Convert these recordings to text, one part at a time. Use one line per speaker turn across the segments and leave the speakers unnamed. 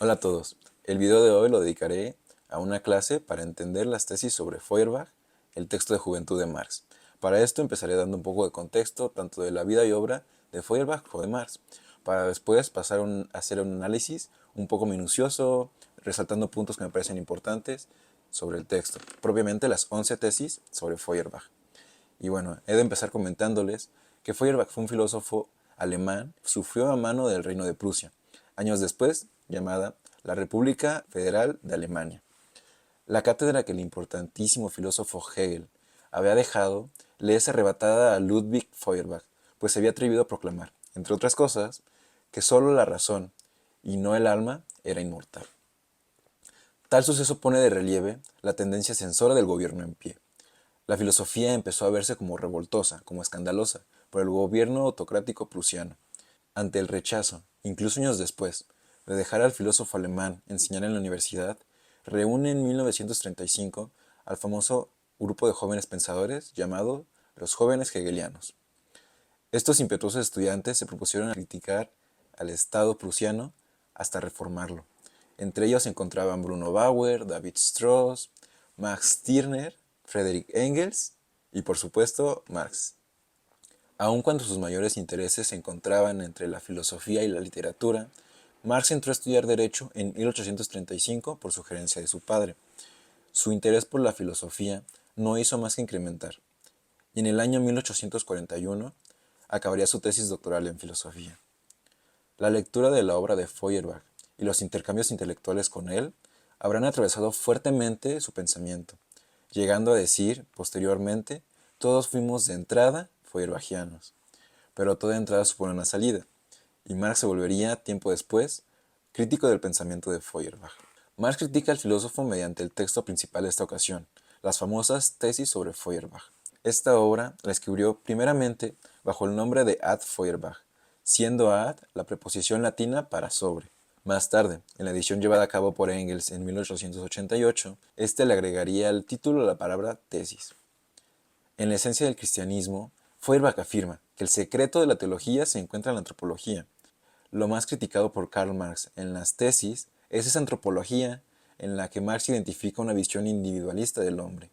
Hola a todos. El video de hoy lo dedicaré a una clase para entender las tesis sobre Feuerbach, el texto de Juventud de Marx. Para esto empezaré dando un poco de contexto tanto de la vida y obra de Feuerbach como de Marx, para después pasar a hacer un análisis un poco minucioso, resaltando puntos que me parecen importantes sobre el texto, propiamente las 11 tesis sobre Feuerbach. Y bueno, he de empezar comentándoles que Feuerbach fue un filósofo alemán, sufrió a mano del Reino de Prusia, años después llamada la República Federal de Alemania. La cátedra que el importantísimo filósofo Hegel había dejado le es arrebatada a Ludwig Feuerbach, pues se había atrevido a proclamar, entre otras cosas, que sólo la razón, y no el alma, era inmortal. Tal suceso pone de relieve la tendencia censora del gobierno en pie. La filosofía empezó a verse como revoltosa, como escandalosa, por el gobierno autocrático prusiano. Ante el rechazo, incluso años después, de dejar al filósofo alemán enseñar en la universidad, reúne en 1935 al famoso grupo de jóvenes pensadores llamado los jóvenes hegelianos. Estos impetuosos estudiantes se propusieron a criticar al Estado prusiano hasta reformarlo. Entre ellos se encontraban Bruno Bauer, David Strauss, Max Stirner, Friedrich Engels y por supuesto Marx. Aun cuando sus mayores intereses se encontraban entre la filosofía y la literatura, Marx entró a estudiar Derecho en 1835 por sugerencia de su padre. Su interés por la filosofía no hizo más que incrementar, y en el año 1841 acabaría su tesis doctoral en filosofía. La lectura de la obra de Feuerbach y los intercambios intelectuales con él habrán atravesado fuertemente su pensamiento, llegando a decir, posteriormente, todos fuimos de entrada feuerbachianos. Pero toda entrada supone una salida, y Marx se volvería, tiempo después, crítico del pensamiento de Feuerbach. Marx critica al filósofo mediante el texto principal de esta ocasión, las famosas tesis sobre Feuerbach. Esta obra la escribió primeramente bajo el nombre de ad Feuerbach, siendo ad la preposición latina para sobre. Más tarde, en la edición llevada a cabo por Engels en 1888, este le agregaría el título a la palabra tesis. En la esencia del cristianismo, Feuerbach afirma que el secreto de la teología se encuentra en la antropología. Lo más criticado por Karl Marx en las tesis es esa antropología en la que Marx identifica una visión individualista del hombre.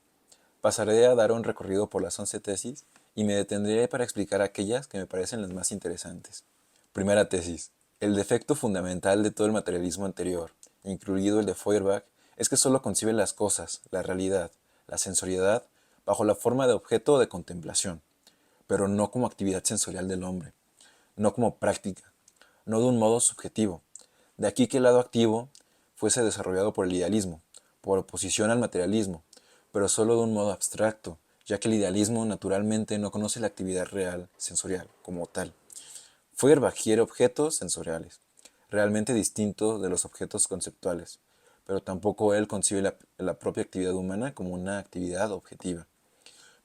Pasaré a dar un recorrido por las 11 tesis y me detendré para explicar aquellas que me parecen las más interesantes. Primera tesis. El defecto fundamental de todo el materialismo anterior, incluido el de Feuerbach, es que solo concibe las cosas, la realidad, la sensoriedad, bajo la forma de objeto de contemplación, pero no como actividad sensorial del hombre, no como práctica, no de un modo subjetivo. De aquí que el lado activo fuese desarrollado por el idealismo, por oposición al materialismo, pero solo de un modo abstracto, ya que el idealismo naturalmente no conoce la actividad real, sensorial, como tal. Feuerbach quiere objetos sensoriales, realmente distintos de los objetos conceptuales, pero tampoco él concibe la propia actividad humana como una actividad objetiva.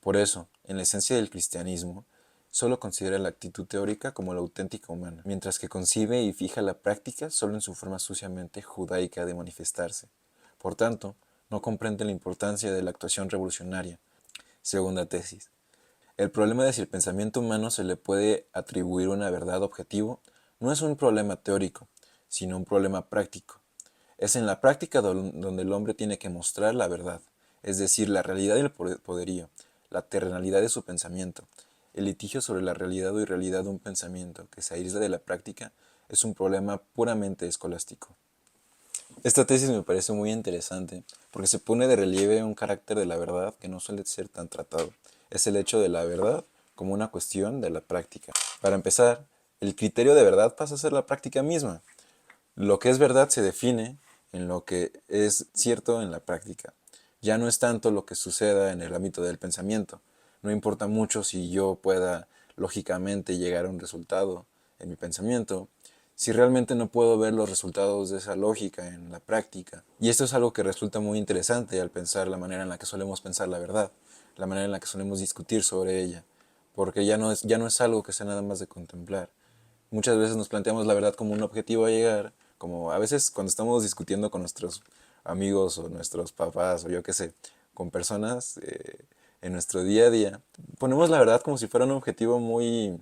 Por eso, en la esencia del cristianismo, solo considera la actitud teórica como la auténtica humana, mientras que concibe y fija la práctica solo en su forma suciamente judaica de manifestarse. Por tanto, no comprende la importancia de la actuación revolucionaria. Segunda tesis. El problema de si el pensamiento humano se le puede atribuir una verdad objetivo no es un problema teórico, sino un problema práctico. Es en la práctica donde el hombre tiene que mostrar la verdad, es decir, la realidad y el poderío, la terrenalidad de su pensamiento. El litigio sobre la realidad o irrealidad de un pensamiento que se aísla de la práctica es un problema puramente escolástico. Esta tesis me parece muy interesante porque se pone de relieve un carácter de la verdad que no suele ser tan tratado. Es el hecho de la verdad como una cuestión de la práctica. Para empezar, el criterio de verdad pasa a ser la práctica misma. Lo que es verdad se define en lo que es cierto en la práctica. Ya no es tanto lo que suceda en el ámbito del pensamiento. No importa mucho si yo pueda lógicamente llegar a un resultado en mi pensamiento, si realmente no puedo ver los resultados de esa lógica en la práctica. Y esto es algo que resulta muy interesante al pensar la manera en la que solemos pensar la verdad, la manera en la que solemos discutir sobre ella, porque ya no es algo que sea nada más de contemplar. Muchas veces nos planteamos la verdad como un objetivo a llegar, como a veces cuando estamos discutiendo con nuestros amigos o nuestros papás o yo qué sé, con personas en nuestro día a día, ponemos la verdad como si fuera un objetivo muy,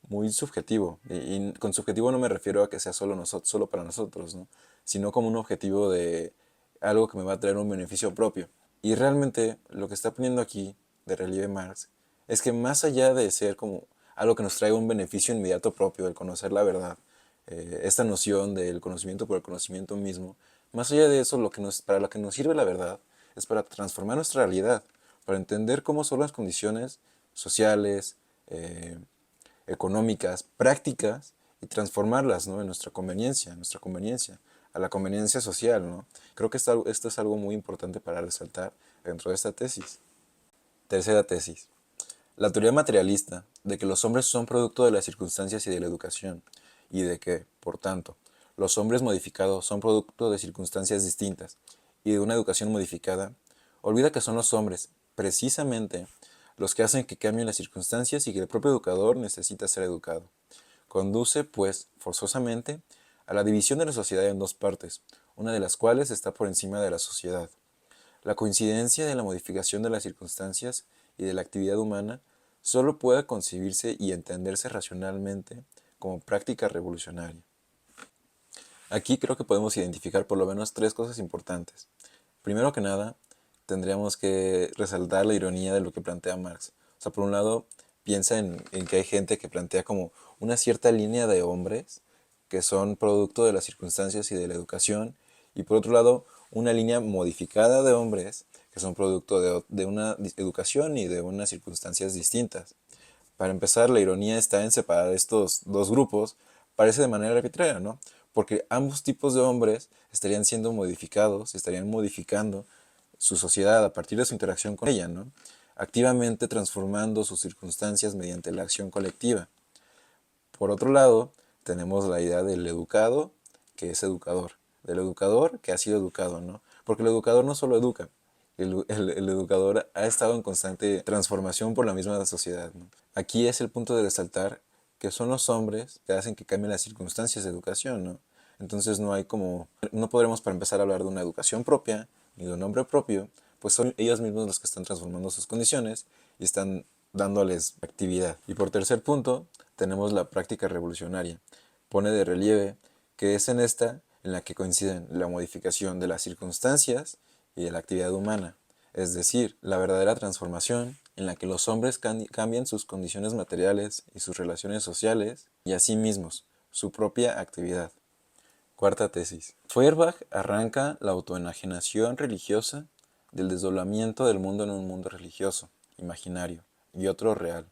muy subjetivo. Y con subjetivo no me refiero a que sea solo para nosotros, ¿no? Sino como un objetivo de algo que me va a traer un beneficio propio. Y realmente lo que está poniendo aquí de relieve Marx es que más allá de ser como algo que nos traiga un beneficio inmediato propio, el conocer la verdad, esta noción del conocimiento por el conocimiento mismo, más allá de eso, para lo que nos sirve la verdad es para transformar nuestra realidad, para entender cómo son las condiciones sociales, económicas, prácticas, y transformarlas, ¿no?, en nuestra conveniencia, a la conveniencia social, ¿no? Creo que esto es algo muy importante para resaltar dentro de esta tesis. Tercera tesis. La teoría materialista de que los hombres son producto de las circunstancias y de la educación, y de que, por tanto, los hombres modificados son producto de circunstancias distintas y de una educación modificada, olvida que son los hombres, precisamente, los que hacen que cambien las circunstancias y que el propio educador necesita ser educado. Conduce, pues, forzosamente, a la división de la sociedad en dos partes, una de las cuales está por encima de la sociedad. La coincidencia de la modificación de las circunstancias y de la actividad humana solo puede concebirse y entenderse racionalmente como práctica revolucionaria. Aquí creo que podemos identificar por lo menos tres cosas importantes. Primero que nada, tendríamos que resaltar la ironía de lo que plantea Marx. O sea, por un lado, piensa en que hay gente que plantea como una cierta línea de hombres que son producto de las circunstancias y de la educación, y por otro lado, una línea modificada de hombres que son producto de una educación y de unas circunstancias distintas. Para empezar, la ironía está en separar estos dos grupos, parece de manera arbitraria, ¿no? Porque ambos tipos de hombres estarían siendo modificados, estarían modificando su sociedad a partir de su interacción con ella, ¿no? Activamente transformando sus circunstancias mediante la acción colectiva. Por otro lado, tenemos la idea del educado que es educador, del educador que ha sido educado, ¿no? Porque el educador no solo educa, el educador ha estado en constante transformación por la misma sociedad, ¿no? Aquí es el punto de resaltar que son los hombres que hacen que cambien las circunstancias de educación, ¿no? Entonces no podremos para empezar a hablar de una educación propia, ni de un hombre propio, pues son ellos mismos los que están transformando sus condiciones y están dándoles actividad. Y por tercer punto, tenemos la práctica revolucionaria. Pone de relieve que es en esta en la que coinciden la modificación de las circunstancias y de la actividad humana, es decir, la verdadera transformación en la que los hombres cambian sus condiciones materiales y sus relaciones sociales y a sí mismos, su propia actividad. Cuarta tesis. Feuerbach arranca la autoenajenación religiosa del desdoblamiento del mundo en un mundo religioso, imaginario, y otro real.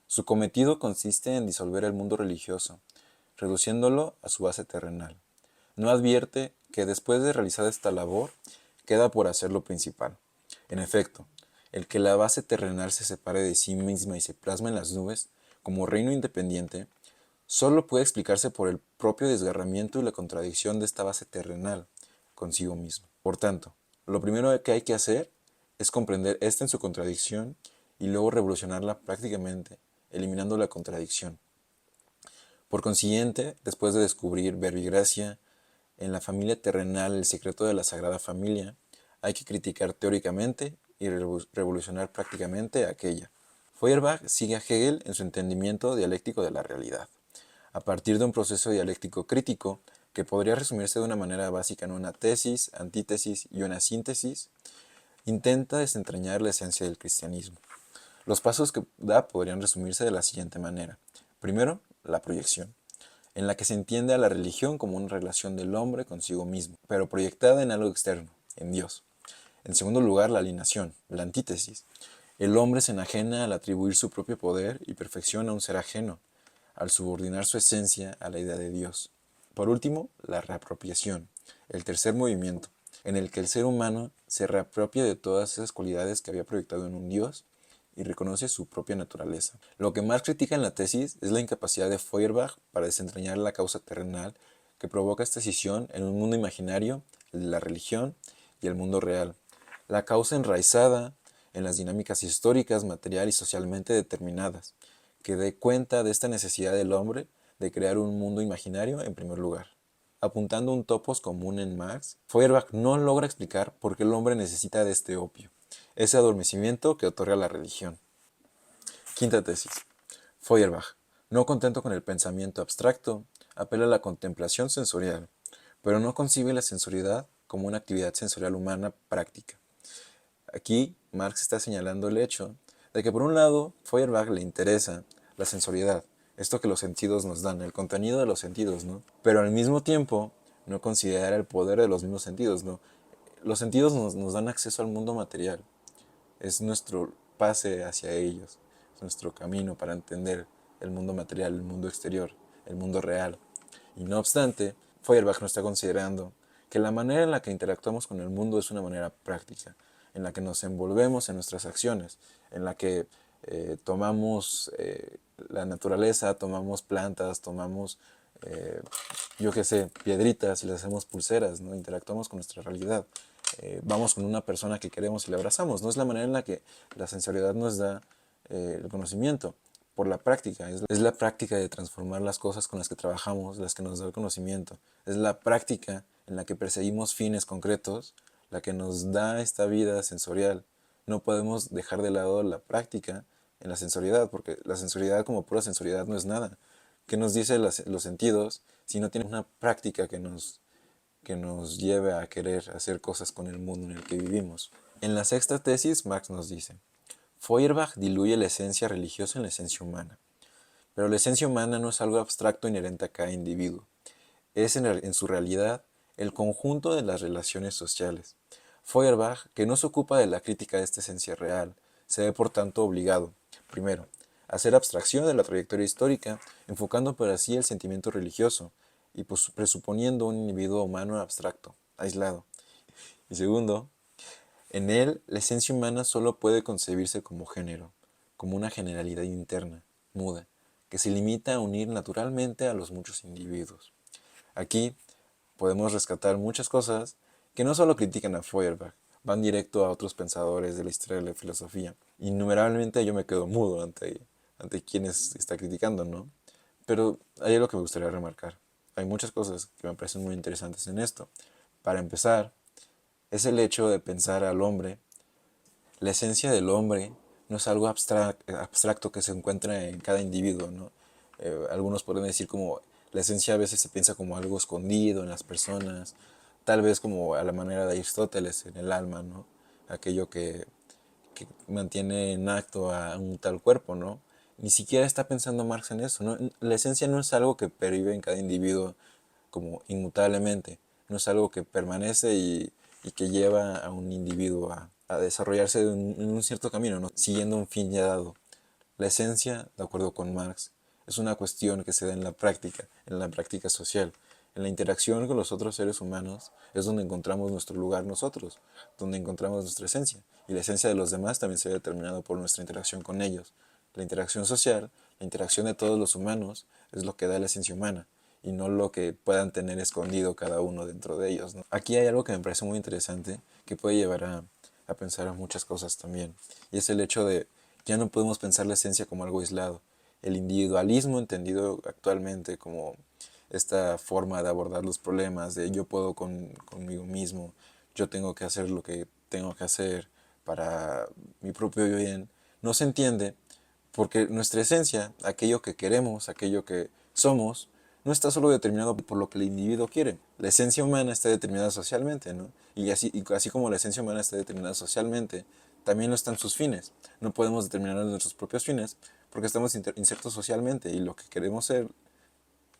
Su cometido consiste en disolver el mundo religioso, reduciéndolo a su base terrenal. No advierte que después de realizada esta labor, queda por hacer lo principal. En efecto, el que la base terrenal se separe de sí misma y se plasme en las nubes, como reino independiente, solo puede explicarse por el propio desgarramiento y la contradicción de esta base terrenal consigo mismo. Por tanto, lo primero que hay que hacer es comprender esta en su contradicción y luego revolucionarla prácticamente, eliminando la contradicción. Por consiguiente, después de descubrir verbigracia en la familia terrenal el secreto de la Sagrada Familia, hay que criticar teóricamente y revolucionar prácticamente aquella. Feuerbach sigue a Hegel en su entendimiento dialéctico de la realidad. A partir de un proceso dialéctico crítico, que podría resumirse de una manera básica en una tesis, antítesis y una síntesis, intenta desentrañar la esencia del cristianismo. Los pasos que da podrían resumirse de la siguiente manera. Primero, la proyección, en la que se entiende a la religión como una relación del hombre consigo mismo, pero proyectada en algo externo, en Dios. En segundo lugar, la alienación, la antítesis. El hombre se enajena al atribuir su propio poder y perfección a un ser ajeno, al subordinar su esencia a la idea de Dios. Por último, la reapropiación, el tercer movimiento, en el que el ser humano se reapropia de todas esas cualidades que había proyectado en un Dios y reconoce su propia naturaleza. Lo que más critica en la tesis es la incapacidad de Feuerbach para desentrañar la causa terrenal que provoca esta escisión en un mundo imaginario, el de la religión, y el mundo real. La causa enraizada en las dinámicas históricas, material y socialmente determinadas, que dé cuenta de esta necesidad del hombre de crear un mundo imaginario en primer lugar. Apuntando un topos común en Marx, Feuerbach no logra explicar por qué el hombre necesita de este opio, ese adormecimiento que otorga la religión. Quinta tesis. Feuerbach. No contento con el pensamiento abstracto, apela a la contemplación sensorial, pero no concibe la sensoriedad como una actividad sensorial humana práctica. Aquí Marx está señalando el hecho de que por un lado Feuerbach le interesa la sensoriedad, esto que los sentidos nos dan, el contenido de los sentidos, ¿no? Pero al mismo tiempo no considera el poder de los mismos sentidos, ¿no? Los sentidos nos dan acceso al mundo material, es nuestro pase hacia ellos, es nuestro camino para entender el mundo material, el mundo exterior, el mundo real. Y no obstante, Feuerbach no está considerando que la manera en la que interactuamos con el mundo es una manera práctica, en la que nos envolvemos en nuestras acciones, en la que tomamos la naturaleza, tomamos plantas, tomamos, yo qué sé, piedritas y les hacemos pulseras, ¿no? Interactuamos con nuestra realidad. Vamos con una persona que queremos y la abrazamos. No es la manera en la que la sensorialidad nos da el conocimiento por la práctica. Es la práctica de transformar las cosas con las que trabajamos, las que nos da el conocimiento. Es la práctica en la que perseguimos fines concretos, la que nos da esta vida sensorial. No podemos dejar de lado la práctica en la sensorialidad, porque la sensorialidad como pura sensorialidad no es nada. ¿Qué nos dice los sentidos si no tiene una práctica que nos lleve a querer hacer cosas con el mundo en el que vivimos? En la sexta tesis, Marx nos dice: Feuerbach diluye la esencia religiosa en la esencia humana. Pero la esencia humana no es algo abstracto inherente a cada individuo. Es en su realidad el conjunto de las relaciones sociales. Feuerbach, que no se ocupa de la crítica de esta esencia real, se ve por tanto obligado, primero, a hacer abstracción de la trayectoria histórica, enfocando por así el sentimiento religioso y presuponiendo un individuo humano abstracto, aislado. Y segundo, en él, la esencia humana solo puede concebirse como género, como una generalidad interna, muda, que se limita a unir naturalmente a los muchos individuos. Aquí podemos rescatar muchas cosas que no solo critican a Feuerbach, van directo a otros pensadores de la historia de la filosofía. Innumeravelmente yo me quedo mudo ante quienes está criticando, ¿no? Pero hay algo que me gustaría remarcar. Hay muchas cosas que me parecen muy interesantes en esto. Para empezar, es el hecho de pensar al hombre. La esencia del hombre no es algo abstracto que se encuentra en cada individuo, ¿no? Algunos pueden decir como la esencia a veces se piensa como algo escondido en las personas, tal vez como a la manera de Aristóteles en el alma, ¿no? Aquello que mantiene en acto a un tal cuerpo, ¿no? Ni siquiera está pensando Marx en eso, ¿no? La esencia no es algo que pervive en cada individuo como inmutablemente, no es algo que permanece y que lleva a un individuo a desarrollarse en un cierto camino, ¿no? Siguiendo un fin ya dado. La esencia, de acuerdo con Marx, es una cuestión que se da en la práctica social. En la interacción con los otros seres humanos es donde encontramos nuestro lugar nosotros, donde encontramos nuestra esencia. Y la esencia de los demás también se ve determinada por nuestra interacción con ellos. La interacción social, la interacción de todos los humanos, es lo que da la esencia humana y no lo que puedan tener escondido cada uno dentro de ellos, ¿no? Aquí hay algo que me parece muy interesante que puede llevar a pensar en muchas cosas también. Y es el hecho de ya no podemos pensar la esencia como algo aislado. El individualismo entendido actualmente como esta forma de abordar los problemas, de yo puedo conmigo mismo, yo tengo que hacer lo que tengo que hacer para mi propio bien, no se entiende porque nuestra esencia, aquello que queremos, aquello que somos, no está solo determinado por lo que el individuo quiere. La esencia humana está determinada socialmente, ¿no? Y así como la esencia humana está determinada socialmente, también lo están sus fines. No podemos determinar nuestros propios fines porque estamos insertos socialmente y lo que queremos ser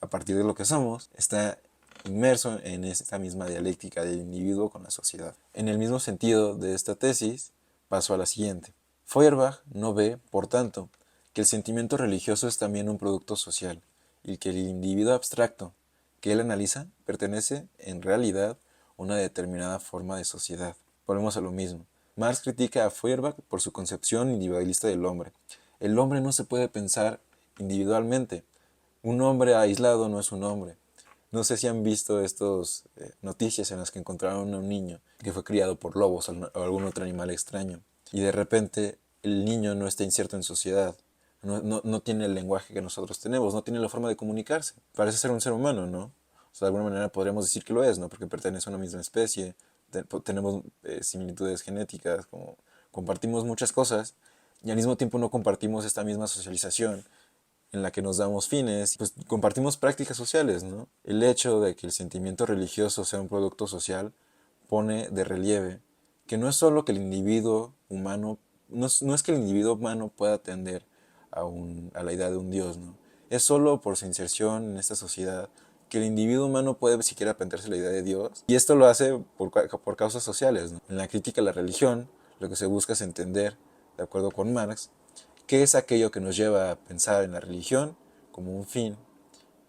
a partir de lo que somos está inmerso en esta misma dialéctica del individuo con la sociedad. En el mismo sentido de esta tesis, paso a la siguiente. Feuerbach no ve, por tanto, que el sentimiento religioso es también un producto social y que el individuo abstracto que él analiza pertenece en realidad a una determinada forma de sociedad. Volvemos a lo mismo. Marx critica a Feuerbach por su concepción individualista del hombre. El hombre no se puede pensar individualmente. Un hombre aislado no es un hombre. No sé si han visto estas noticias en las que encontraron a un niño que fue criado por lobos o algún otro animal extraño. Y de repente el niño no está inserto en sociedad. No tiene el lenguaje que nosotros tenemos, no tiene la forma de comunicarse. Parece ser un ser humano, ¿no? O sea, de alguna manera podríamos decir que lo es, ¿no? Porque pertenece a una misma especie, tenemos similitudes genéticas, compartimos muchas cosas y al mismo tiempo no compartimos esta misma socialización en la que nos damos fines, pues compartimos prácticas sociales, ¿no? El hecho de que el sentimiento religioso sea un producto social pone de relieve que no es solo que el individuo humano, no es que el individuo humano pueda atender a la idea de un Dios, ¿no? Es solo por su inserción en esta sociedad que el individuo humano puede siquiera plantearse la idea de Dios, y esto lo hace por causas sociales, ¿no? En la crítica a la religión, lo que se busca es entender, de acuerdo con Marx, qué es aquello que nos lleva a pensar en la religión como un fin,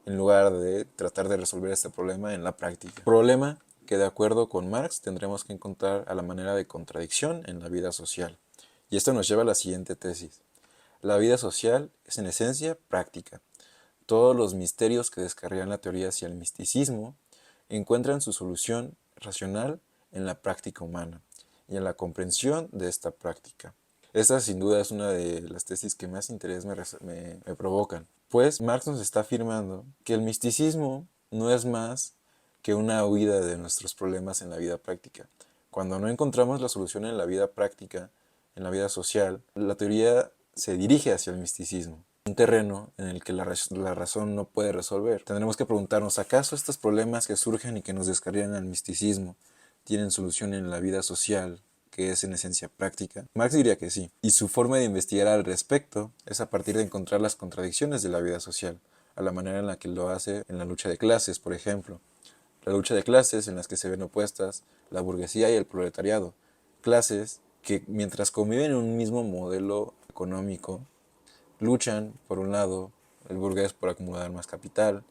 en lugar de tratar de resolver este problema en la práctica. Problema que, de acuerdo con Marx, tendremos que encontrar a la manera de contradicción en la vida social. Y esto nos lleva a la siguiente tesis. La vida social es en esencia práctica. Todos los misterios que descarrían la teoría hacia el misticismo encuentran su solución racional en la práctica humana y en la comprensión de esta práctica. Esta sin duda es una de las tesis que más interés me provocan, pues Marx nos está afirmando que el misticismo no es más que una huida de nuestros problemas en la vida práctica. Cuando no encontramos la solución en la vida práctica, en la vida social, la teoría se dirige hacia el misticismo, un terreno en el que la razón no puede resolver. Tendremos que preguntarnos, ¿acaso estos problemas que surgen y que nos descarrían al misticismo tienen solución en la vida social, que es en esencia práctica? Marx diría que sí, y su forma de investigar al respecto es a partir de encontrar las contradicciones de la vida social, a la manera en la que lo hace en la lucha de clases, por ejemplo. La lucha de clases en las que se ven opuestas la burguesía y el proletariado, clases que mientras conviven en un mismo modelo económico, luchan, por un lado, el burgués por acumular más capital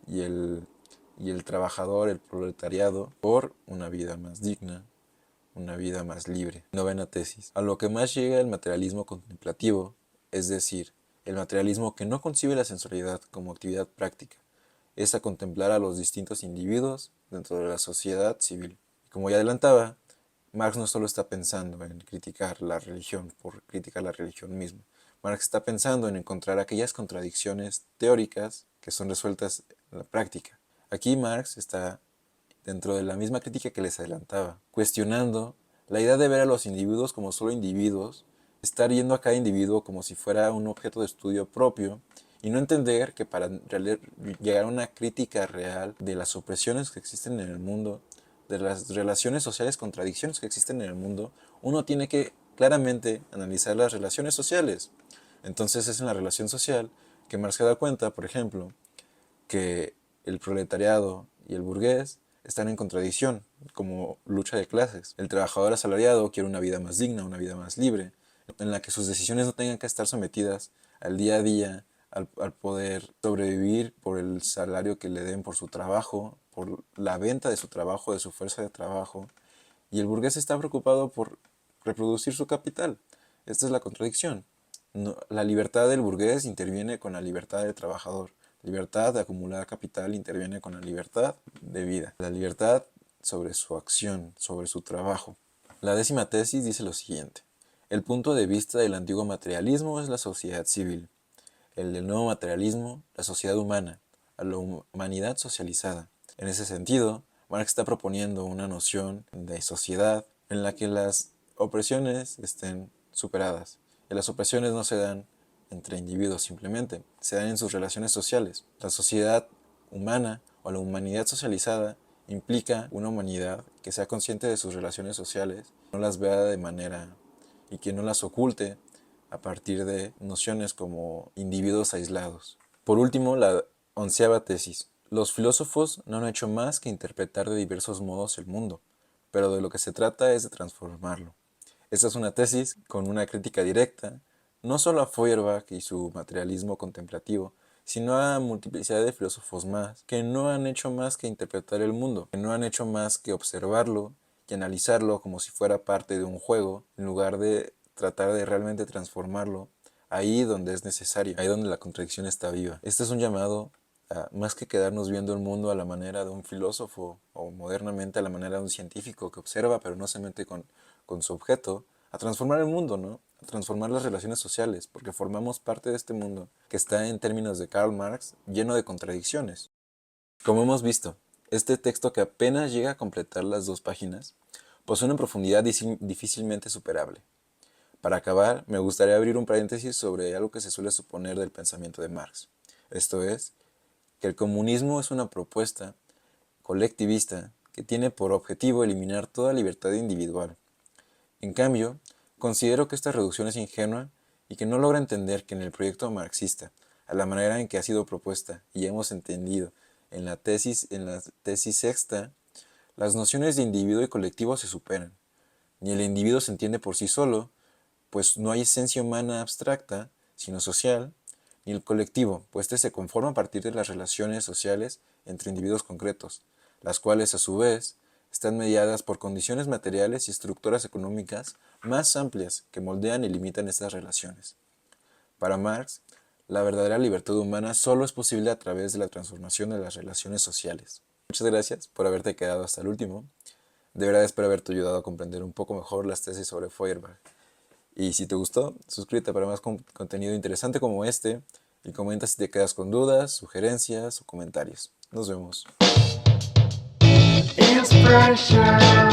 y el trabajador, el proletariado, por una vida más digna, una vida más libre. Novena tesis. A lo que más llega el materialismo contemplativo, es decir, el materialismo que no concibe la sensualidad como actividad práctica, es a contemplar a los distintos individuos dentro de la sociedad civil. Y como ya adelantaba, Marx no solo está pensando en criticar la religión por criticar la religión misma. Marx está pensando en encontrar aquellas contradicciones teóricas que son resueltas en la práctica. Aquí Marx está dentro de la misma crítica que les adelantaba, cuestionando la idea de ver a los individuos como solo individuos, estar viendo a cada individuo como si fuera un objeto de estudio propio, y no entender que para llegar a una crítica real de las opresiones que existen en el mundo, de las relaciones sociales, contradicciones que existen en el mundo, uno tiene que claramente analizar las relaciones sociales. Entonces es en la relación social que Marx se da cuenta, por ejemplo, que el proletariado y el burgués están en contradicción, como lucha de clases. El trabajador asalariado quiere una vida más digna, una vida más libre, en la que sus decisiones no tengan que estar sometidas al día a día, al poder sobrevivir por el salario que le den por su trabajo, por la venta de su trabajo, de su fuerza de trabajo. Y el burgués está preocupado por reproducir su capital. Esta es la contradicción. La libertad del burgués interviene con la libertad del trabajador. La libertad de acumular capital interviene con la libertad de vida. La libertad sobre su acción, sobre su trabajo. La décima tesis dice lo siguiente. El punto de vista del antiguo materialismo es la sociedad civil. El del nuevo materialismo, la sociedad humana, a la humanidad socializada. En ese sentido, Marx está proponiendo una noción de sociedad en la que las opresiones estén superadas. Y las opresiones no se dan entre individuos simplemente, se dan en sus relaciones sociales. La sociedad humana o la humanidad socializada implica una humanidad que sea consciente de sus relaciones sociales, no las vea de manera y que no las oculte a partir de nociones como individuos aislados. Por último, la 11ª tesis. Los filósofos no han hecho más que interpretar de diversos modos el mundo, pero de lo que se trata es de transformarlo. Esta es una tesis con una crítica directa, no solo a Feuerbach y su materialismo contemplativo, sino a multiplicidad de filósofos más, que no han hecho más que interpretar el mundo, que no han hecho más que observarlo y analizarlo como si fuera parte de un juego, en lugar de tratar de realmente transformarlo ahí donde es necesario, ahí donde la contradicción está viva. Este es un llamado a, más que quedarnos viendo el mundo a la manera de un filósofo o modernamente a la manera de un científico que observa pero no se mete con su objeto, a transformar el mundo, ¿no? A transformar las relaciones sociales, porque formamos parte de este mundo que está, en términos de Karl Marx, lleno de contradicciones. Como hemos visto, este texto, que apenas llega a completar las 2 páginas, posee una profundidad difícilmente superable. Para acabar, me gustaría abrir un paréntesis sobre algo que se suele suponer del pensamiento de Marx. Esto es, que el comunismo es una propuesta colectivista que tiene por objetivo eliminar toda libertad individual. En cambio, considero que esta reducción es ingenua y que no logra entender que en el proyecto marxista, a la manera en que ha sido propuesta y hemos entendido en la tesis sexta, las nociones de individuo y colectivo se superan. Ni el individuo se entiende por sí solo, pues no hay esencia humana abstracta, sino social, ni el colectivo, pues este se conforma a partir de las relaciones sociales entre individuos concretos, las cuales a su vez están mediadas por condiciones materiales y estructuras económicas más amplias que moldean y limitan estas relaciones. Para Marx, la verdadera libertad humana solo es posible a través de la transformación de las relaciones sociales. Muchas gracias por haberte quedado hasta el último. De verdad espero haberte ayudado a comprender un poco mejor las tesis sobre Feuerbach. Y si te gustó, suscríbete para más contenido interesante como este y comenta si te quedas con dudas, sugerencias o comentarios. Nos vemos. Inspiration.